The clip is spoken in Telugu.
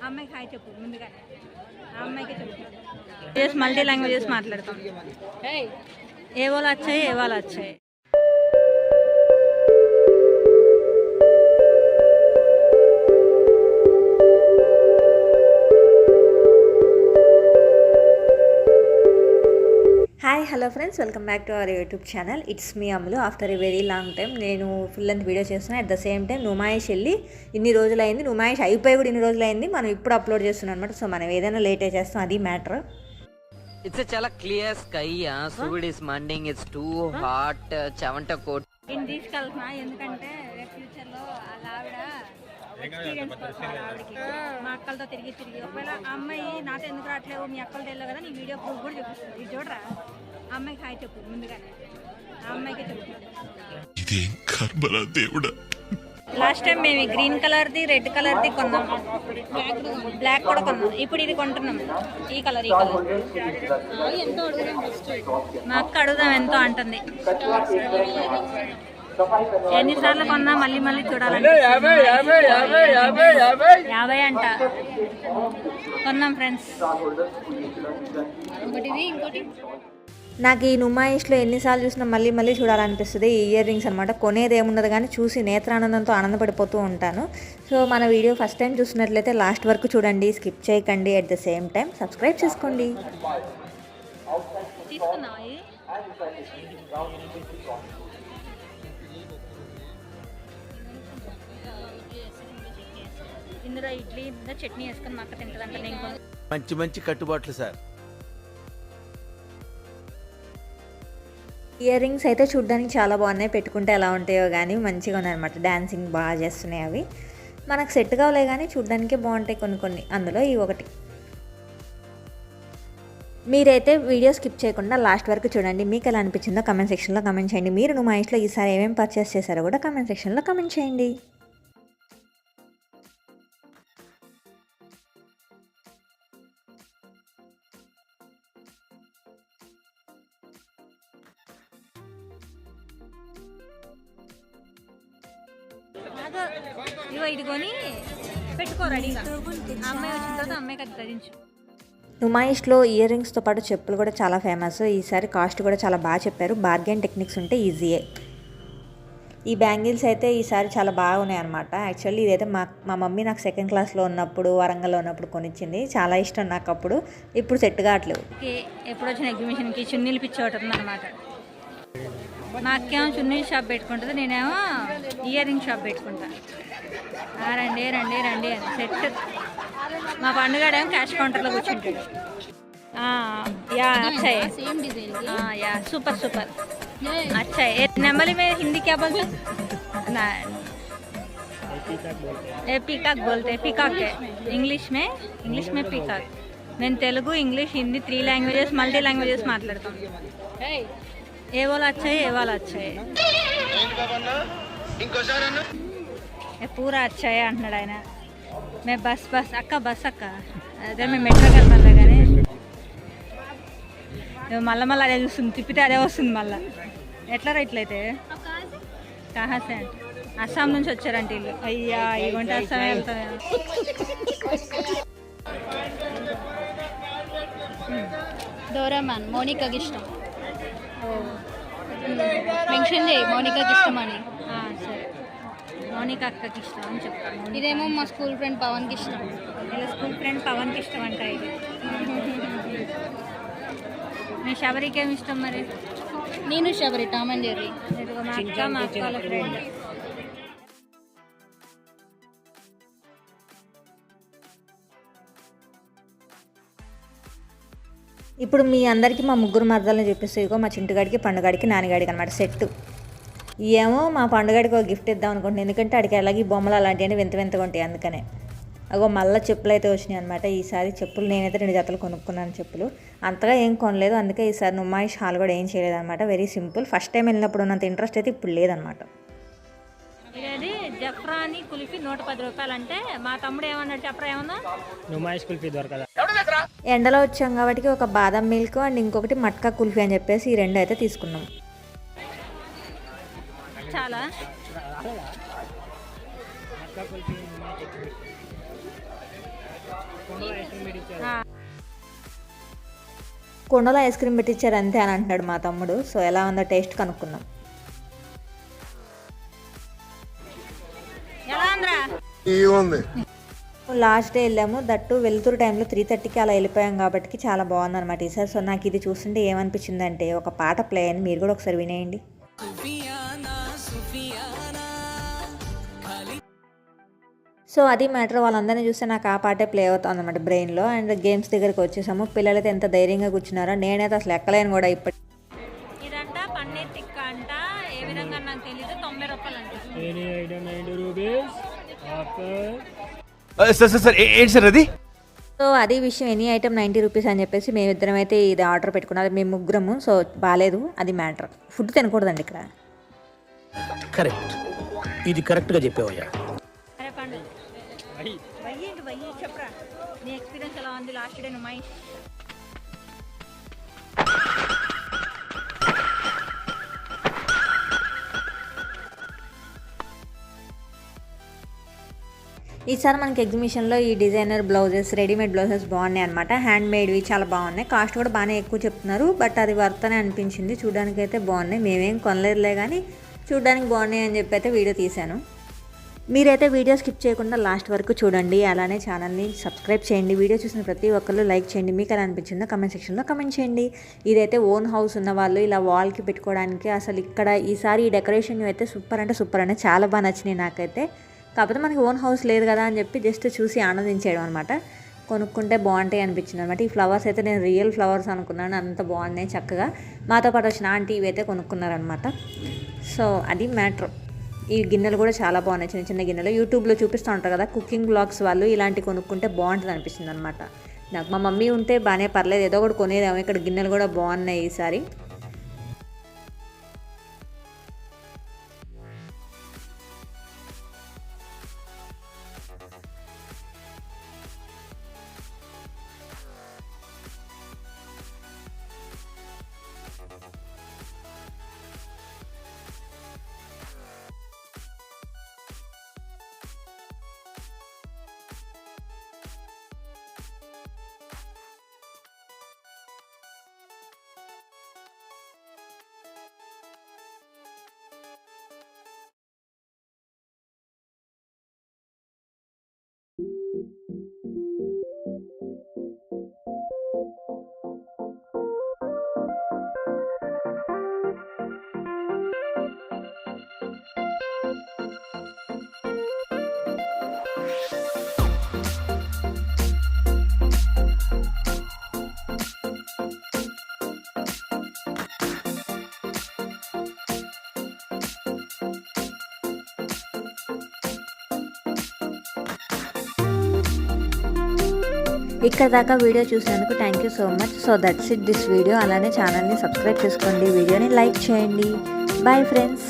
అమ్మాయికి హాయ్ చెప్పు ముందుగా. అమ్మాయికి చెప్పు. మల్టీ లాంగ్వేజెస్ మాట్లాడతాం. ఏ వాళ్ళు వచ్చాయి, ఏ వాళ్ళు వచ్చాయి. Hi hello friends, welcome back to our YouTube channel. It's me Ammulu. After a very long time నేను ఫుల్ లెంత్ వీడియో చేస్తున్నాను. At the same time Numaish వెళ్ళి ఇన్ని రోజులైంది, నుమాయిష్ అయిపోయి కూడా ఇన్ని రోజులైంది, మనం ఇప్పుడు అప్లోడ్ చేస్తున్నాం అనమాట. సో మనం ఏదైనా లేట్ చేస్తాం, అది మ్యాటర్. ఇట్స్ చాలా క్లియర్ స్కై. సూర్యుడు ఇస్ మండింగ్, ఇట్స్ టూ హాట్. చెవంట కోట్ నేను తీసుకెళ్తున్నా ఎందుకంటే రేపు ఫ్యూచర్ లో అలా ఆవిడ ఎక్స్పీరియన్స్ ఆవిడకి మా అక్కలతో తిరిగి ఒకవేళ ఆ అమ్మాయి నాతో ఎందుకు రావట్లేవు, మీ అక్కలతో వెళ్ళావు కదా, నీ వీడియో ప్రూఫ్ కూడా చూపిస్తుంది. ఇది చూడరా, అమ్మాయికి హాయ్ చెప్పు ముందుగా. అమ్మాయికి చెప్పు. లాస్ట్ టైం మేము గ్రీన్ కలర్ది, రెడ్ కలర్ది కొన్నాం, బ్లాక్ కూడా కొన్నాం. ఇప్పుడు ఇది కొంటున్నాం, ఈ కలర్. ఎంతో అడుగుదాం, మా అక్క అడుగుదాం ఎంతో అంటుంది. ఎన్నిసార్లు కొన్నా మళ్ళీ మళ్ళీ చూడాలంటే 50 అంట. కొన్నాం ఫ్రెండ్స్. నాకు ఈ నుమాయిష్లో ఎన్నిసార్లు చూసినా మళ్ళీ మళ్ళీ చూడాలనిపిస్తుంది. ఈ ఇయర్ రింగ్స్ అనమాట. కొనేది ఏమున్నది కానీ చూసి నేత్రానందంతో ఆనందపడిపోతూ ఉంటాను. సో మన వీడియో ఫస్ట్ టైం చూసినట్లయితే లాస్ట్ వరకు చూడండి, స్కిప్ చేయకండి. At the same time subscribe చేసుకోండి. ఇందులో ఇడ్లీ చట్నీ వేసుకొని మా అక్క తింటుందంట. నేను మంచి మంచి కట్టుబాట్లు సార్. ఇయర్ రింగ్స్ అయితే చూడడానికి చాలా బాగున్నాయి, పెట్టుకుంటే ఎలా ఉంటాయో కానీ మంచిగా ఉన్నాయన్నమాట. డాన్సింగ్ బాగా చేస్తున్నాయి అవి. మనకు సెట్ కావలే కానీ చూడడానికే బాగుంటాయి కొన్ని. అందులో ఈ ఒకటి. మీరైతే వీడియో స్కిప్ చేయకుండా లాస్ట్ వరకు చూడండి. మీకు ఎలా అనిపించిందో కమెంట్ సెక్షన్లో కమెంట్ చేయండి. మీరు నుమాయిష్లో ఈసారి ఏమేమి పర్చేస్ చేశారో కూడా కమెంట్ సెక్షన్లో కమెంట్ చేయండి. ఇగో ఇది కొని పెట్టుకో రెడీగా. అమ్మాయి వచ్చిన తర్వాత అమ్మాయికి అది ధరించు. నుమాయిష్లో ఇయర్ రింగ్స్తో పాటు చెప్పులు కూడా చాలా ఫేమస్. ఈసారి కాస్ట్ కూడా చాలా బాగా చెప్పారు. బార్గెన్ టెక్నిక్స్ ఉంటే ఈజీయే. ఈ బ్యాంగిల్స్ అయితే ఈసారి చాలా బాగున్నాయి అనమాట. యాక్చువల్లీ ఇదైతే మా మమ్మీ నాకు 2nd క్లాస్లో ఉన్నప్పుడు, వరంగల్లో ఉన్నప్పుడు కొనిచ్చింది. చాలా ఇష్టం నాకు అప్పుడు. ఇప్పుడు సెట్ కావట్లేదు. ఎప్పుడు వచ్చిన ఎగ్జిబిషన్కి చున్నీలు పిచ్చి ఒకటి ఉందన్నమాట. మా అక్కేమో చున్నీల షాప్ పెట్టుకుంటుంది, నేనేమో ఇయర్ రింగ్ షాప్ పెట్టుకుంటా. రండి రండి రండి అని సెట్. మా పండుగాడేమో క్యాష్ కౌంటర్లో కూర్చుంటాడు. अच्छा है, सेम डिजाइन या सुपर सुपर अच्छा है. नंबली में हिंदी क्या बोलते ना? पीकाक बोलते हैं. पीकाक है इंग्लिश में पीकाक. నేను Telugu, English, Hindi 3 languages, multi languages మాట్లాడతాం. ఏ వాళ్ళు వచ్చాయి, ఏ వాళ్ళు వచ్చాయి, పూరా వచ్చాయి అంటున్నాడు ఆయన. మేము బస్ అక్క అదే మేము మెట్రోకి వెళ్తాంలే కానీ మళ్ళీ అదే చూస్తుంది. తిప్పితే అదే వస్తుంది మళ్ళీ. ఎట్లా ఇట్లయితే కాహాసే అంటే అస్సాం నుంచి వచ్చారంటే వీళ్ళు. అయ్యా ఇవ్వంటే అస్సామే వెళ్తాం. డోరామాన్ మోనికాకి ఇష్టం. మెన్షన్ చేయి మోనికాకి ఇష్టం అని. సరే, మోనికా అక్కకి ఇష్టం అని చెప్తాను. ఇదేమో మా స్కూల్ ఫ్రెండ్ పవన్కి ఇష్టం. ఇలా స్కూల్ ఫ్రెండ్ పవన్కి ఇష్టం అంట. ఇది మీ శబరికి ఏమి ఇష్టం మరి? నేను శబరి, టామ్ అండ్ జెర్రీ. మా అక్క వాళ్ళ ఫ్రెండ్. ఇప్పుడు మీ అందరికీ మా ముగ్గురు మరదల్ని చూపిస్తే, ఇగో మా చింటుగాడికి, పండుగాడికి, నానిగాడికి అనమాట సెట్. ఏమో మా పండుగాడికి ఒక గిఫ్ట్ ఇద్దాం అనుకుంటున్నాను, ఎందుకంటే అడిగి అలాగే బొమ్మలు అలాంటివన్నీ వింతగా ఉంటాయి. అందుకనే అగో మళ్ళీ చెప్పులు అయితే వచ్చినాయి అనమాట. ఈసారి చెప్పులు నేనైతే 2 జతలు కొనుక్కున్నాను. చెప్పులు అంతగా ఏం కొనలేదు, అందుకే ఈసారి నుమాయిష్ హాల్ కూడా ఏం చేయలేదు అనమాట. Very simple. ఫస్ట్ టైం వెళ్ళినప్పుడు ఉన్నంత ఇంట్రెస్ట్ అయితే ఇప్పుడు లేదనమాట. ఇది జఫ్రాని కుల్ఫీ 110 రూపాయలు అంటే మా తమ్ముడు ఏమన్నాడు చెప్పరా? ఏమన్నా నుమాయిష్ కుల్ఫీ దొరకదా? ఎండలో వచ్చాం కాబట్టి ఒక బాదం మిల్క్ అండ్ ఇంకొకటి మట్కా కుల్ఫీ అని చెప్పేసి ఈ 2 అయితే తీసుకున్నాం. చాలా క్రీమ్ పెట్టించారు. కుండలో ఐస్ క్రీమ్ పెట్టించారు అంతే అని అంటున్నాడు మా తమ్ముడు. సో ఎలా ఉందో టేస్ట్ కనుక్కుందాం. ఎలా ఉందిరా? లాస్ట్ డే వెళ్ళాము, దట్టు వెళ్తురు టైంలో 3:30కి అలా వెళ్ళిపోయాం కాబట్టి చాలా బాగుందన్నమాట ఈసారి. సో నాకు ఇది చూస్తుంటే ఏమనిపించింది అంటే ఒక పాట ప్లే అయింది, మీరు కూడా ఒకసారి వినేయండి. సో అది మ్యాటర్, వాళ్ళందరినీ చూస్తే నాకు ఆ పాటే ప్లే అవుతుంది అన్నమాట బ్రెయిన్లో. అండ్ గేమ్స్ దగ్గరికి వచ్చేసాము. పిల్లలైతే ఎంత ధైర్యంగా కూర్చున్నారో, నేనైతే అసలు ఎక్కలేను కూడా ఇప్పటి. ఇదంట పన్నీర్ టిక్కా అంట, ఏ విధంగా నాకు తెలీదు. 90 రూపాయలు అంట. Any item 90 rupees offer. Sir ఏంటి సార్ అది? సో అది విషయం, ఎనీ ఐటమ్ 90 రూపీస్ అని చెప్పేసి మేమిద్దరం అయితే ఇది ఆర్డర్ పెట్టుకున్నాం. అది మేము ముగ్గురము. సో బాగాలేదు, అది మ్యాటర్. ఫుడ్ తినకూడదండి ఇక్కడ. కరెక్ట్, ఇది కరెక్ట్గా చెప్పావయ్యా. అరే పండు వయ్యి చెప్పరా, నీ ఎక్స్పీరియన్స్ ఎలా ఉంది లాస్ట్ డే నువ్వు? ఈసారి మనకి ఎగ్జిబిషన్లో ఈ డిజైనర్ బ్లౌజెస్, రెడీమేడ్ బ్లౌజెస్ బాగున్నాయి అనమాట. హ్యాండ్ మేడ్వి చాలా బాగున్నాయి. కాస్ట్ కూడా బాగానే ఎక్కువ చెప్తున్నారు, బట్ అది వర్త్ అని అనిపించింది. చూడడానికి అయితే బాగున్నాయి. మేమేం కొనలేదులే కానీ చూడడానికి బాగున్నాయి అని చెప్పి అయితే వీడియో తీశాను. మీరైతే వీడియో స్కిప్ చేయకుండా లాస్ట్ వరకు చూడండి. అలానే ఛానల్ని సబ్స్క్రైబ్ చేయండి. వీడియో చూసిన ప్రతి ఒక్కళ్ళు లైక్ చేయండి. మీకు ఎలా అనిపించిందో కమెంట్ సెక్షన్లో కమెంట్ చేయండి. ఇదైతే ఓన్ హౌస్ ఉన్న వాళ్ళు ఇలా వాల్కి పెట్టుకోవడానికి అసలు ఇక్కడ ఈసారి ఈ డెకరేషన్ అయితే సూపర్ అంటే సూపర్ అంటే చాలా బాగా నచ్చినాయి నాకైతే. కాకపోతే మనకి ఓన్ హౌస్ లేదు కదా అని చెప్పి జస్ట్ చూసి ఆనందించేయడం అనమాట. కొనుక్కుంటే బాగుంటాయి అనిపించింది అనమాట. ఈ ఫ్లవర్స్ అయితే నేను రియల్ ఫ్లవర్స్ అనుకున్నాను, అంత బాగున్నాయి చక్కగా. మాతో పాటు వచ్చిన ఆంటీ ఇవి అయితే కొనుక్కున్నారనమాట. సో అది మ్యాటర్. ఈ గిన్నెలు కూడా చాలా బాగున్నాయి, చిన్న చిన్న గిన్నెలు. యూట్యూబ్లో చూపిస్తూ ఉంటారు కదా కుకింగ్ బ్లాగ్స్ వాళ్ళు, ఇలాంటి కొనుక్కుంటే బాగుంటుంది అనిపిస్తుంది అనమాట నాకు. మా మమ్మీ ఉంటే బాగానే పర్లేదు, ఏదో ఒకటి కొనేదేమో. ఇక్కడ గిన్నెలు కూడా బాగున్నాయి ఈసారి. ఇక్కడ దాకా వీడియో చూసినందుకు thank you so much. So that's it this video. అలానే ఛానల్ని సబ్స్క్రైబ్ చేసుకోండి, వీడియోని లైక్ చేయండి. Bye friends.